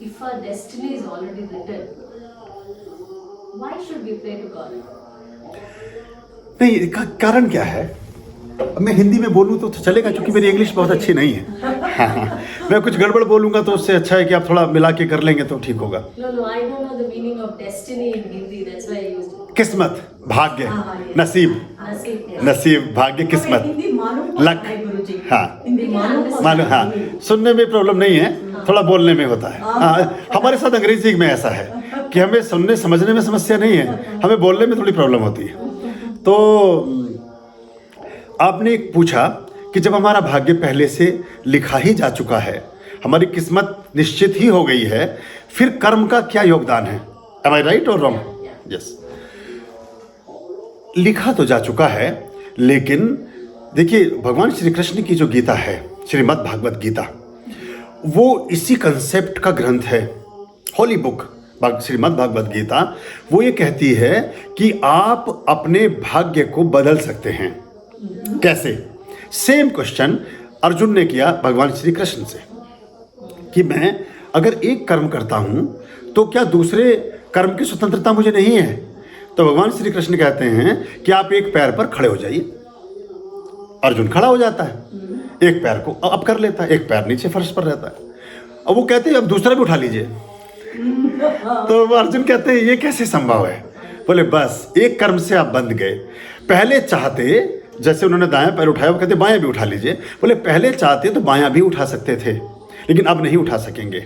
if our destiny is already written, why should we pray to God? नहीं, कारण क्या है? अब मैं हिंदी में बोलूँ तो चलेगा, क्योंकि मेरी इंग्लिश बहुत अच्छी नहीं है। हाँ, मैं कुछ गड़बड़ बोलूँगा तो उससे अच्छा है कि आप थोड़ा मिला के कर लेंगे तो ठीक होगा। No, I don't know the meaning of destiny in Hindi. That's why I used it. किस्मत, भाग्य, yes. नसीब, Nasib, yes. नसीब, भाग्य, किस्मत, हिंदी मालूम लक। है गुरुजी। हाँ, हिंदी मालूम मालूम, हाँ, सुनने में प्रॉब्लम नहीं है, थोड़ा बोलने में होता है। हाँ, हमारे साथ अंग्रेजी में ऐसा है कि हमें सुनने समझने में समस्या नहीं है, हमें बोलने में थोड़ी प्रॉब्लम होती है। तो आपने एक पूछा कि जब हमारा भाग्य पहले से लिखा ही जा चुका है, हमारी किस्मत निश्चित ही हो गई है, फिर कर्म का क्या योगदान है? Am I right or wrong? Yes. लिखा तो जा चुका है, लेकिन देखिए भगवान श्री कृष्ण की जो गीता है, श्रीमद् भागवत गीता, वो इसी कंसेप्ट का ग्रंथ है, होली बुक श्रीमद् भागवत गीता। वो ये कहती है कि आप अपने भाग्य को बदल सकते हैं। कैसे? सेम क्वेश्चन अर्जुन ने किया भगवान श्री कृष्ण से कि मैं अगर एक कर्म करता हूं तो क्या दूसरे कर्म की स्वतंत्रता मुझे नहीं है? तो भगवान श्री कृष्ण कहते हैं कि आप एक पैर पर खड़े हो जाइए। अर्जुन खड़ा हो जाता है, एक पैर को अप कर लेता है, एक पैर नीचे फर्श पर रहता है। अब वो कहते हैं अब दूसरा भी उठा लीजिए। तो अर्जुन कहते हैं ये कैसे संभव है? बोले बस एक कर्म से आप बंध गए। पहले चाहते, जैसे उन्होंने दायां पैर उठाया, वो कहते बायां भी उठा लीजिए। बोले पहले चाहते तो बायां भी उठा सकते थे, लेकिन अब नहीं उठा सकेंगे।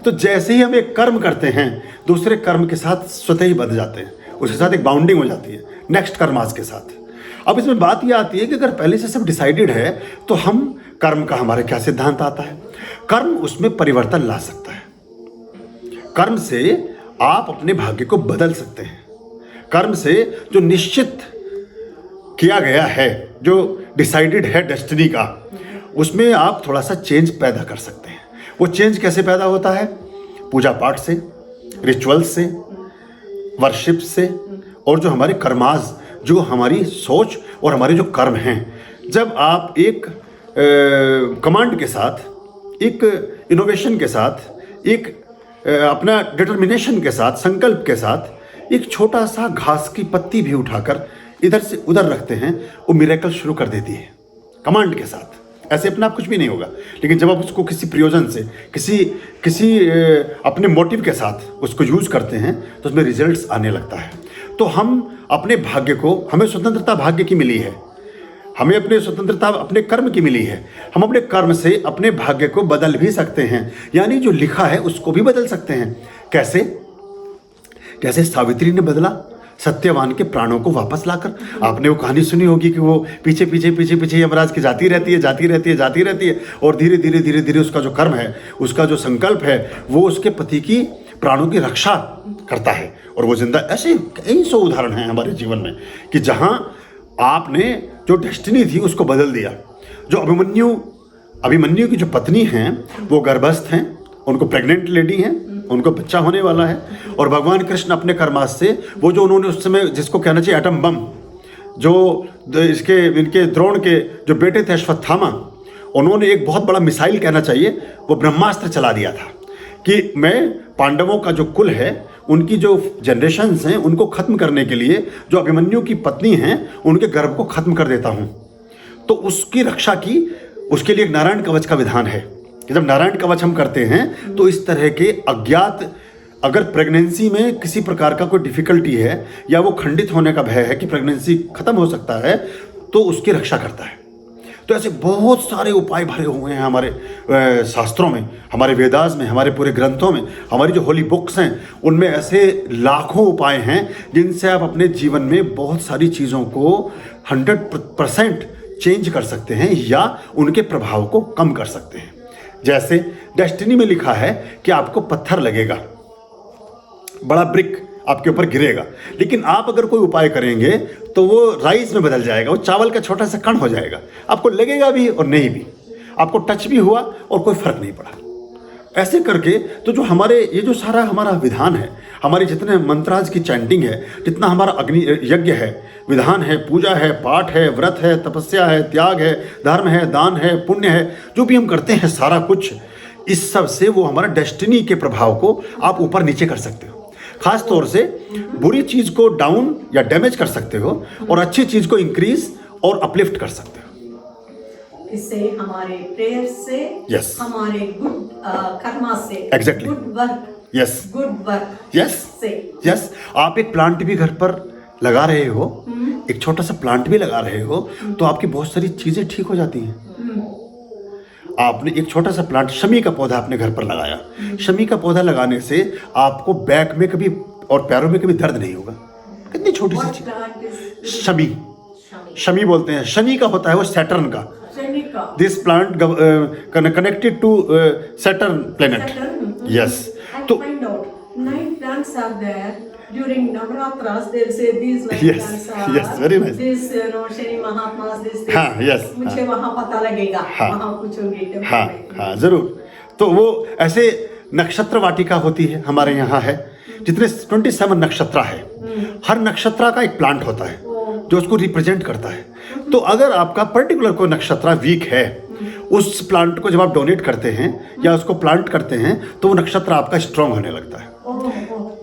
तो जैसे ही हम एक कर्म करते हैं, दूसरे कर्म के साथ स्वतः ही बंध जाते हैं, उसके साथ एक बाउंडिंग हो जाती है नेक्स्ट कर्मास के साथ। अब इसमें बात यह आती है कि अगर पहले से सब डिसाइडेड है तो हम कर्म का हमारे क्या सिद्धांत आता है? कर्म उसमें परिवर्तन ला सकता है। कर्म से आप अपने भाग्य को बदल सकते हैं। कर्म से जो निश्चित किया गया है, जो डिसाइडेड है डेस्टिनी का, उसमें आप थोड़ा सा चेंज पैदा कर सकते हैं। वो चेंज कैसे पैदा होता है? पूजा पाठ से, रिचुअल्स से, वर्शिप से, और जो हमारे कर्माज, जो हमारी सोच और हमारे जो कर्म हैं। जब आप एक कमांड के साथ, एक इनोवेशन के साथ, एक अपना डिटर्मिनेशन के साथ, संकल्प के साथ एक छोटा सा घास की पत्ती भी उठाकर इधर से उधर रखते हैं, वो मिरेकल शुरू कर देती है कमांड के साथ। ऐसे अपने आप कुछ भी नहीं होगा, लेकिन जब आप उसको किसी प्रयोजन से, किसी अपने मोटिव के साथ उसको यूज़ करते हैं तो उसमें रिजल्ट्स आने लगता है। तो हम अपने भाग्य को, हमें स्वतंत्रता भाग्य की मिली है, हमें अपने स्वतंत्रता अपने कर्म की मिली है। हम अपने कर्म से अपने भाग्य को बदल भी सकते हैं, यानी जो लिखा है उसको भी बदल सकते हैं। कैसे? कैसे सावित्री ने बदला सत्यवान के प्राणों को वापस लाकर। आपने वो कहानी सुनी होगी कि वो पीछे पीछे पीछे पीछे यमराज की जाती रहती है, और धीरे धीरे उसका जो कर्म है, उसका जो संकल्प है, वो उसके पति की प्राणों की रक्षा करता है और वो जिंदा। ऐसे कई सौ उदाहरण हैं हमारे जीवन में कि जहाँ आपने जो डेस्टिनी थी उसको बदल दिया। जो अभिमन्यु की जो पत्नी हैं वो गर्भस्थ हैं, उनको प्रेग्नेंट लेडी हैं, उनको बच्चा होने वाला है, और भगवान कृष्ण अपने कर्मास से वो जो उन्होंने उस समय, जिसको कहना चाहिए एटम बम, जो इनके द्रोण के जो बेटे थे अश्वत्थामा, उन्होंने एक बहुत बड़ा मिसाइल कहना चाहिए, वो ब्रह्मास्त्र चला दिया था कि मैं पांडवों का जो कुल है, उनकी जो जनरेशन्स हैं, उनको खत्म करने के लिए जो अभिमन्यु की पत्नी हैं उनके गर्भ को खत्म कर देता हूँ। तो उसकी रक्षा की, उसके लिए एक नारायण कवच का विधान है कि जब नारायण कवच हम करते हैं तो इस तरह के अज्ञात, अगर प्रेगनेंसी में किसी प्रकार का कोई डिफिकल्टी है या वो खंडित होने का भय है कि प्रेगनेंसी खत्म हो सकता है, तो उसकी रक्षा करता है। तो ऐसे बहुत सारे उपाय भरे हुए हैं हमारे शास्त्रों में, हमारे वेदास में, हमारे पूरे ग्रंथों में, हमारी जो होली बुक्स हैं उनमें ऐसे लाखों उपाय हैं जिनसे आप अपने जीवन में बहुत सारी चीज़ों को 100% चेंज कर सकते हैं या उनके प्रभाव को कम कर सकते हैं। जैसे डेस्टिनी में लिखा है कि आपको पत्थर लगेगा, बड़ा ब्रिक आपके ऊपर गिरेगा, लेकिन आप अगर कोई उपाय करेंगे तो वो राइस में बदल जाएगा, वो चावल का छोटा सा कण हो जाएगा, आपको लगेगा भी और नहीं भी, आपको टच भी हुआ और कोई फर्क नहीं पड़ा। ऐसे करके तो जो हमारे ये जो सारा हमारा विधान है, हमारे जितने मंत्राज की चैंटिंग है, जितना हमारा अग्नि यज्ञ है, विधान है, पूजा है, पाठ है, व्रत है, तपस्या है, त्याग है, धर्म है, दान है, पुण्य है, जो भी हम करते हैं सारा कुछ इस सब से वो हमारा डेस्टिनी के प्रभाव को आप ऊपर नीचे कर सकते हो। खास तौर से बुरी चीज को डाउन या डैमेज कर सकते हो और अच्छी चीज को इंक्रीज और अपलिफ्ट कर सकते हो। इससे हमारे प्रेयर से, Yes. हमारे गुड कर्मा से, Exactly. Good work, yes good work yes से। यस आप एक प्लांट भी घर पर लगा रहे हो, एक छोटा सा प्लांट भी लगा रहे हो, तो आपकी बहुत सारी चीजें ठीक हो जाती हैं। आपने एक छोटा सा प्लांट, शमी का पौधा अपने घर पर लगाया, शमी का पौधा लगाने से आपको बैक में कभी और पैरों में कभी दर्द नहीं होगा। कितनी छोटी सी What चीज। plant is शमी, शमी बोलते हैं, शनि का होता है वो सैटर्न का। शनि का? This plant connected to Saturn planet. Saturn? Yes I तो find out 9 plants are there during Navaratras. They'll say these 9 Yes, plants are. yes, very nice. This Shani Mahatmas. This. हाँ, yes, मुझे वहाँ पता लगेगा। हाँ, वहाँ पूछूंगी। temple हाँ में। हाँ जरूर। तो वो ऐसे नक्षत्र वाटिका होती है हमारे यहाँ है, जितने 27 नक्षत्र है, हर नक्षत्र का एक प्लांट होता है जो उसको रिप्रेजेंट करता है। तो अगर आपका पर्टिकुलर कोई नक्षत्र वीक है, उस प्लांट को जब आप डोनेट करते हैं या उसको प्लांट करते हैं तो वो नक्षत्र आपका स्ट्रांग होने लगता है।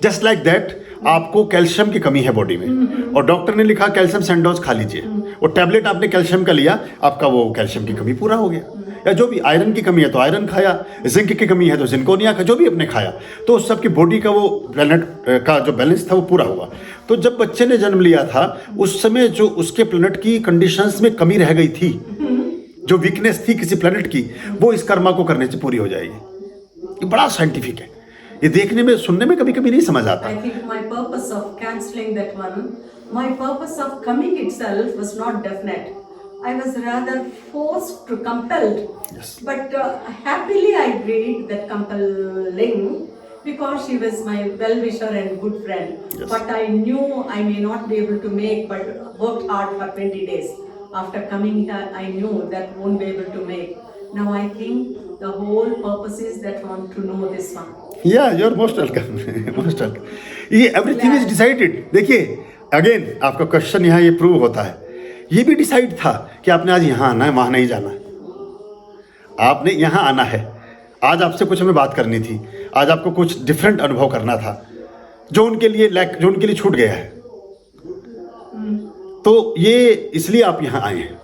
जस्ट लाइक दैट आपको कैल्शियम की कमी है बॉडी में और डॉक्टर ने लिखा कैल्शियम सैंडोज खा लीजिए, वो टैबलेट आपने कैल्शियम का लिया, आपका वो कैल्शियम की कमी पूरा हो गया। या जो भी आयरन की कमी है तो आयरन खाया, जिंक की कमी है तो जिंकोनिया का, जो भी आपने खाया, तो उस सबकी बॉडी का वो प्लेनेट का जो बैलेंस था वो पूरा हुआ। तो जब बच्चे ने जन्म लिया था उस समय जो उसके प्लेनेट की कंडीशंस में कमी रह गई थी, जो वीकनेस थी किसी प्लेनेट की, वो इस कर्मा को करने से पूरी हो जाएगी। ये बड़ा साइंटिफिक है, ये देखने में सुनने में कभी कभी नहीं समझ आता। I think my purpose of cancelling that one, my purpose of coming itself was not definite. I was rather forced to compelled. Yes. But happily I agreed that compelling because she was my well-wisher and good friend. Yes. But I knew I may not be able to make, but worked hard for 20 days. After coming here, I knew that won't be able to make. Now I think the whole purpose is that one to know this one. Yeah you are most welcome, most welcome. ये everything is decided. देखिए again आपका question यहाँ ये prove होता है, ये भी decide था कि आपने आज यहाँ आना है, वहाँ नहीं जाना है, आपने यहाँ आना है। आज आपसे कुछ हमें बात करनी थी, आज आपको कुछ डिफरेंट अनुभव करना था जो उनके लिए छूट गया है। तो ये इसलिए आप यहाँ आए हैं,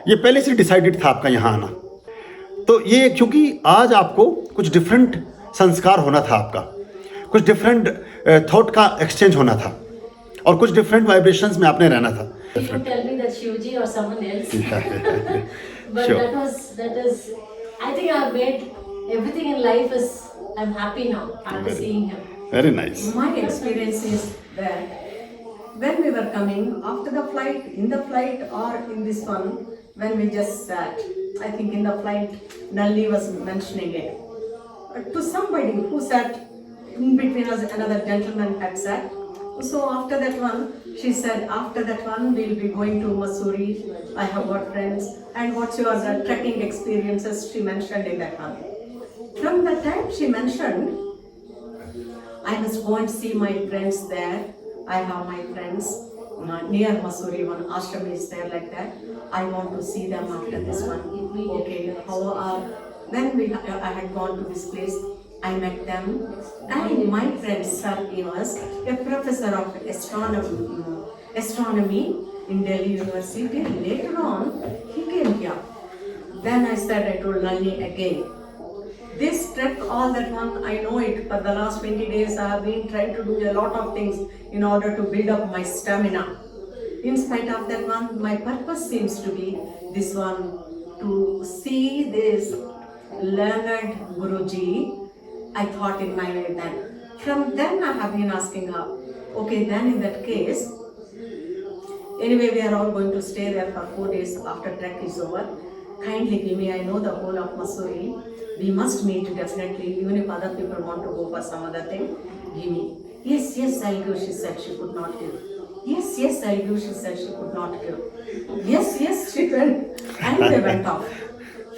ये पहले से डिसाइडेड था आपका यहाँ आना। तो ये क्योंकि आज आपको कुछ डिफरेंट संस्कार होना था, आपका कुछ डिफरेंट थॉट का एक्सचेंज होना था और कुछ डिफरेंट वाइब्रेशंस में आपने रहना था। You can tell me that Shivji or someone else. But Sure. that is, I think I've made everything in life is, I'm happy now after seeing him. Very nice. My experience is that when we were coming after the flight, in the flight or in this one, when we just sat, I think in the flight, Nalli was mentioning it. To somebody who sat in between us, another gentleman had sat. So after that one, she said, after that one, we'll be going to Mussoorie. I have got friends. And what's your trekking experiences? She mentioned in that one. From that time, she mentioned, I must go and see my friends there. I have my friends near Mussoorie, one ashram is there like that. I want to see them after this one. Okay, how are... Then I had gone to this place. I met them, and my friend Sir was a professor of astronomy in Delhi University. Later on, he came here. Then I told Nalini again, this trek, all that one, I know it. For the last 20 days, I have been trying to do a lot of things in order to build up my stamina. In spite of that one, my purpose seems to be this one, to see this learned Guruji. I thought in my way then. From then I have been asking her, okay, then in that case, anyway, we are all going to stay there for 4 days after trek is over. Kindly give me, I know the whole of Mussoorie. We must meet definitely, even if other people want to go for some other thing, give me. Yes, yes, I'll go, she said she could not give. Yes, yes, I'll go, she said she could not give. Yes, yes, she went. And they went off.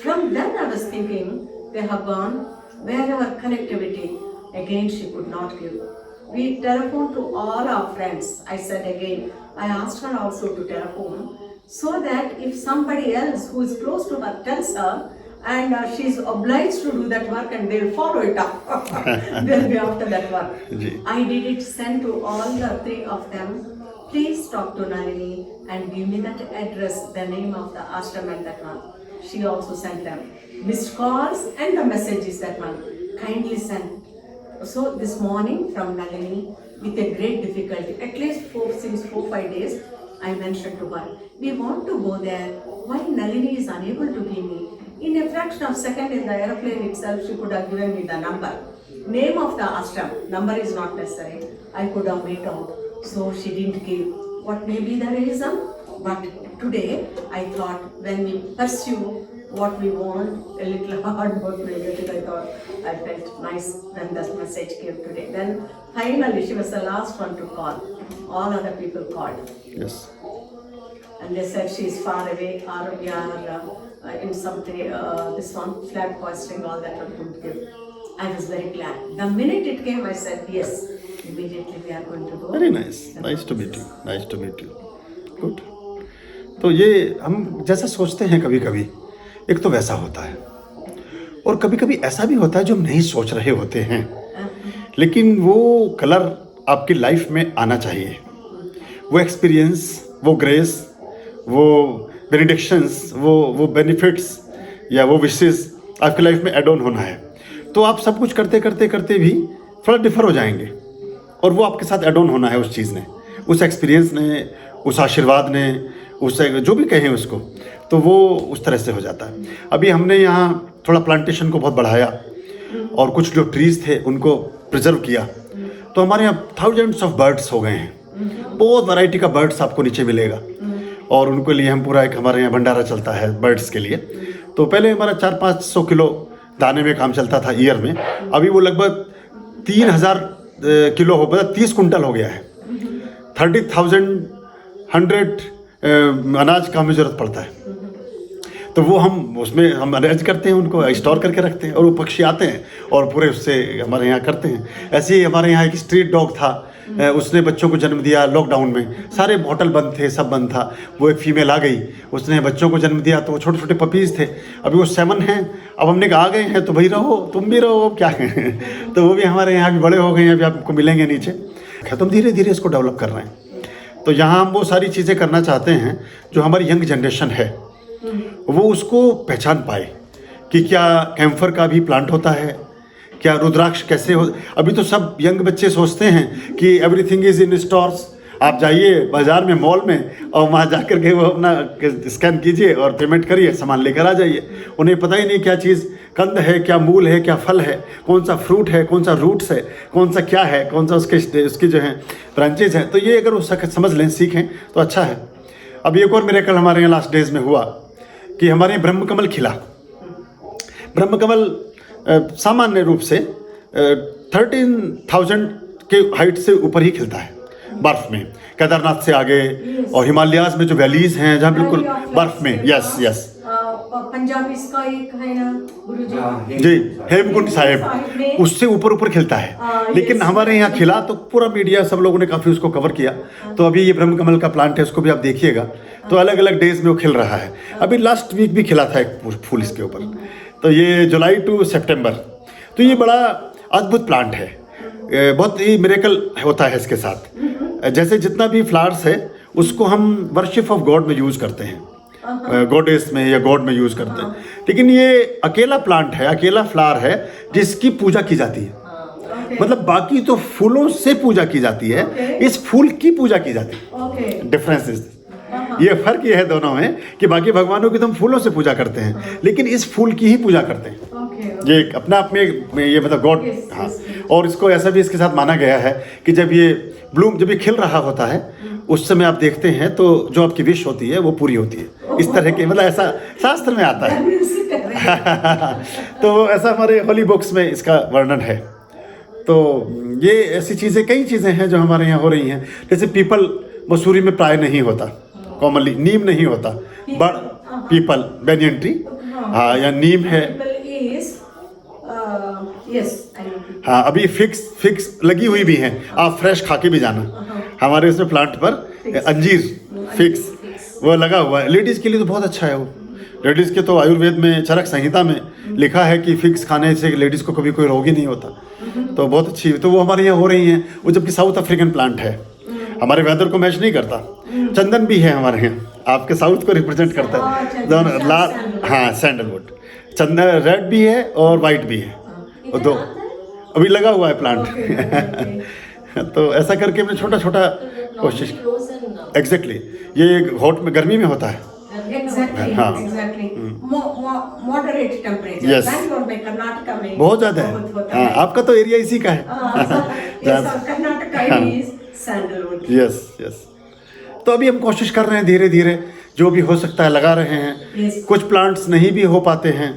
From then I was thinking, they have gone. Wherever connectivity, again she could not give. We telephoned to all our friends. I said again, I asked her also to telephone so that if somebody else who is close to her tells her, and she's obliged to do that work, and they'll follow it up. They'll be after that work. जी. I did it, send to all the 3 of them. Please talk to Nalini and give me that address, the name of the ashram and that one. She also sent them missed calls and the messages that one. Kindly send. So this morning from Nalini, with a great difficulty, at least since 4-5 days, I mentioned to her, we want to go there. Why Nalini is unable to give me? In a fraction of a second in the aeroplane itself, she could have given me the number. Name of the ashram. Number is not necessary. I could have made out. So she didn't give. What may be the reason? But today, I thought when we pursue what we want, a little hard work will get it. I felt nice when that message came today. Then finally, she was the last one to call. All other people called. Yes. And they said she is far away, or we are in some this one flat poisoning, all that one couldn't give. I was very glad. The minute it came, I said yes. Immediately we are going to go. Very nice, nice to meet you, nice to meet you, good. तो ये हम जैसा सोचते हैं कभी कभी, एक तो वैसा होता है, और कभी कभी ऐसा भी होता है जो हम नहीं सोच रहे होते हैं, लेकिन वो कलर आपकी लाइफ में आना चाहिए. वो एक्सपीरियंस, वो ग्रेस, वो बेनिडिक्शंस, वो बेनिफिट्स या वो विशेस आपकी लाइफ में एड ऑन होना है. तो आप सब कुछ करते करते करते भी थोड़ा डिफर हो जाएंगे, और वो आपके साथ एड ऑन होना है उस चीज़ ने, उस एक्सपीरियंस ने, उस आशीर्वाद ने, उस जो भी कहें उसको, तो वो उस तरह से हो जाता है. अभी हमने यहाँ थोड़ा प्लांटेशन को बहुत बढ़ाया और कुछ जो ट्रीज़ थे उनको प्रिजर्व किया, तो हमारे यहाँ थाउजेंड्स ऑफ बर्ड्स हो गए हैं. बहुत वैरायटी का बर्ड्स आपको नीचे मिलेगा, और उनके लिए हम पूरा एक हमारे यहाँ भंडारा चलता है बर्ड्स के लिए. तो पहले हमारा 400-500 किलो दाने में काम चलता था ईयर में, अभी वो लगभग 3000 किलो हो, मतलब 30 कुंटल हो गया है. 30,100 अनाज का हमें ज़रूरत पड़ता है. तो वो हम अरेंज करते हैं, उनको स्टोर करके रखते हैं, और वो पक्षी आते हैं और पूरे उससे हमारे यहाँ करते हैं. ऐसे ही हमारे यहाँ एक स्ट्रीट डॉग था, उसने बच्चों को जन्म दिया लॉकडाउन में. सारे होटल बंद थे, सब बंद था. वो एक फीमेल आ गई, उसने बच्चों को जन्म दिया. तो वो छोटे छोटे पपीज़ थे, अभी वो 7 हैं. अब हमने कहा आ गए हैं तो भाई रहो, तुम भी रहो, क्या कहें. तो वो भी हमारे यहाँ भी बड़े हो गए हैं, अभी आपको मिलेंगे नीचे. तो हम धीरे धीरे इसको डेवलप कर रहे हैं. तो यहाँ हम वो सारी चीज़ें करना चाहते हैं जो हमारी यंग जनरेशन है वो उसको पहचान पाए कि क्या कैम्फर का भी प्लांट होता है, क्या रुद्राक्ष कैसे हो. अभी तो सब यंग बच्चे सोचते हैं कि एवरीथिंग इज़ इन स्टोर्स. आप जाइए बाज़ार में, मॉल में, और वहाँ जा कर के वो अपना स्कैन कीजिए और पेमेंट करिए, सामान लेकर आ जाइए. उन्हें पता ही नहीं क्या चीज़ कंद है, क्या मूल है, क्या फल है, कौन सा फ्रूट है, कौन सा रूट्स है, कौन सा क्या है, कौन सा उसके जो हैं ब्रांचेज हैं. तो ये अगर वो समझ लें, सीखें तो अच्छा है. अब एक और मिरेकल हमारे यहाँ लास्ट डेज में हुआ कि हमारे यहाँ ब्रह्मकमल खिला. ब्रह्मकमल सामान्य रूप से 13,000 के हाइट से ऊपर ही खिलता है बर्फ़ में, केदारनाथ से आगे, और हिमालयाज़ में जो वैलीज़ हैं जहाँ बिल्कुल बर्फ़ में. यस पंजाब इसका एक है ना गुरुजी जी, हेमकुंड साहिब, उससे ऊपर ऊपर खिलता है. लेकिन हमारे यहाँ खिला तो पूरा मीडिया सब लोगों ने काफ़ी उसको कवर किया. तो अभी ये ब्रह्मकमल का प्लांट है, उसको भी आप देखिएगा, तो अलग अलग डेज में वो खिल रहा है. अभी लास्ट वीक भी खिला था एक फूल इसके ऊपर. तो ये जुलाई टू सितंबर, तो ये बड़ा अद्भुत प्लांट है. बहुत ही मिरेकल होता है इसके साथ. जैसे जितना भी फ्लावर्स है उसको हम वर्शिप ऑफ गॉड में यूज़ करते हैं, गॉडेस में या गॉड में यूज़ करते हैं. लेकिन ये अकेला प्लांट है, अकेला फ्लावर है जिसकी पूजा की जाती है. मतलब बाकी तो फूलों से पूजा की जाती है, इस फूल की पूजा की जाती है. डिफरेंस इज ये फर्क ये है दोनों में कि बाकी भगवानों की तो हम फूलों से पूजा करते हैं, लेकिन इस फूल की ही पूजा करते हैं. ये अपना आप में ये मतलब गॉड. हाँ, और इसको ऐसा भी इसके साथ माना गया है कि जब ये ब्लूम, जब ये खिल रहा होता है, उस समय आप देखते हैं तो जो आपकी विश होती है वो पूरी होती है. इस तरह के, मतलब ऐसा शास्त्र में आता है. तो ऐसा हमारे होली बुक्स में इसका वर्णन है. तो ये ऐसी चीज़ें, कई चीज़ें हैं जो हमारे यहाँ हो रही हैं. जैसे पीपल मसूरी में प्राय नहीं होता, कॉमनली नीम नहीं होता, बड़ पीपल, बैनियन ट्री, हाँ, या नीम है. हाँ, अभी फिक्स लगी हुई भी हैं, आप फ्रेश खा के भी जाना. हमारे उसमें प्लांट पर अंजीर फिक्स वो लगा हुआ है. लेडीज़ के लिए तो बहुत अच्छा है वो, लेडीज़ के तो आयुर्वेद में चरक संहिता में लिखा है कि फिक्स खाने से लेडीज़ को कभी कोई रोग ही नहीं होता। तो बहुत अच्छी, तो वो हमारे यहाँ हो रही हैं। वो जबकि साउथ अफ्रीकन प्लांट है, हमारे वेदर को मैच नहीं करता। चंदन भी है हमारे यहाँ, आपके साउथ को रिप्रेजेंट करता है। दोनों लाल, हाँ सैंडलवुड, चंदन रेड भी है और वाइट भी है, और दो अभी लगा हुआ है प्लांट। तो ऐसा करके हमने छोटा छोटा कोशिश, एग्जैक्टली ये हॉट में, गर्मी में होता है। Exactly, हाँ। exactly. Moderate temperature. Yes. Bangalore में, कर्नाटका में बहुत ज़्यादा बहुत है। होता हाँ, आपका तो एरिया इसी का है। ये सब Karnataka is sandalwood. Yes yes. तो अभी हम कोशिश कर रहे हैं धीरे धीरे, जो भी हो सकता है लगा रहे हैं। Yes. कुछ प्लांट्स नहीं भी हो पाते हैं,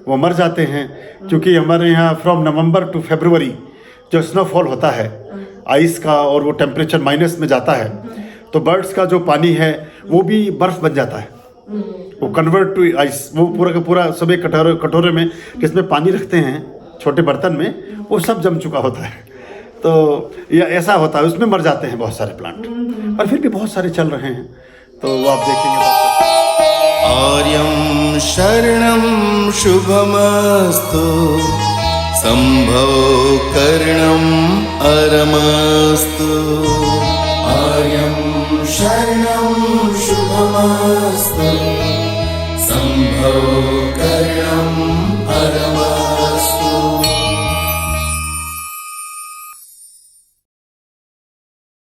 वो मर जाते हैं, क्योंकि हमारे यहाँ फ्रॉम नवंबर टू फरवरी जो स्नोफॉल होता है आइस का, और वो टेम्परेचर माइनस में जाता है, तो बर्ड्स का जो पानी है वो भी बर्फ़ बन जाता है, वो कन्वर्ट टू आइस। वो पूरा का पूरा सब एक कटोरे में जिसमें पानी रखते हैं छोटे बर्तन में, वो सब जम चुका होता है। तो या ऐसा होता है, उसमें मर जाते हैं बहुत सारे प्लांट, पर फिर भी बहुत सारे चल रहे हैं। तो वो आप देखेंगे। आर्यं शरणं शुभमस्तु, संभव करणं अरमस्तु। आर्यं शरणं शुभमस्तु, संभव